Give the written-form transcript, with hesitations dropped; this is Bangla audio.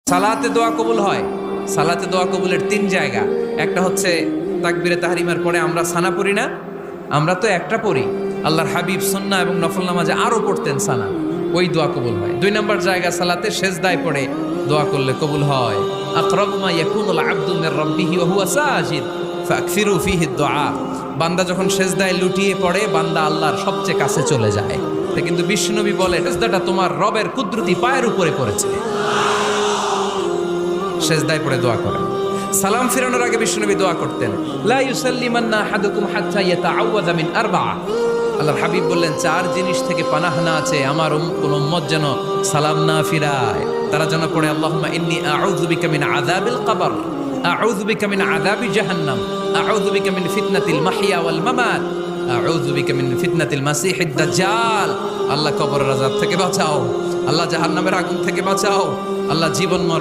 সালাতে দোয়া কবুল হয়। সালাতে দোয়া কবুলের 3 জায়গা। একটা হচ্ছে তাকবীরে তাহরিমার পরে আমরা সানা পড়ি না, আমরা তো একটা পড়ি। আল্লাহর হাবিব সুন্নাহ এবং নফল নামাজে আরো পড়তেন সানা, ওই দোয়া কবুল হয়। 2 নম্বর জায়গা সালাতে সেজদায় পড়ে দোয়া করলে কবুল হয়। আকরাবু মা ইয়াকুনুল আবদু মির রাব্বিহি ওয়া হুয়া সাজিদ ফাকসিরু ফীহি দুআ। বান্দা যখন সেজদায় লুটিয়ে পড়ে, বান্দা আল্লাহর সবচেয়ে কাছে চলে যায়। তা কিন্তু বিশ্বনবী বলে সেজদাটা তোমার রবের কুদরতি পায়ের উপরে পড়েছে। সেজদায় পড়ে দোয়া করেন। সালাম ফিরানোর আগে বিশ্বনবী দোয়া করতেন, লা ইউসাল্লিমান্না আহাদুকুম হাত্তা ইয়াতাআওয়াযা মিন আরবা'a। আল্লাহর হাবিব বললেন 4 জিনিস থেকে পানাহ না আছে আমার কোন উম্মত যেন সালাম না ফিরায়। তারা যেন পড়ে আল্লাহুম্মা ইন্নী আউযু বিকা মিন আযাবিল কবর, আউযু বিকা মিন আযাবি জাহান্নাম, আউযু বিকা মিন ফিতনাতিল মাহইয়া ওয়াল মামাত, আউযু বিকা মিন ফিতনাতিল মাসিহিদ দাজ্জাল। আল্লাহ কবরের আযাব থেকে বাঁচাও, আল্লাহ জাহান্নামের আগুন থেকে বাঁচাও, আল্লাহ জীবন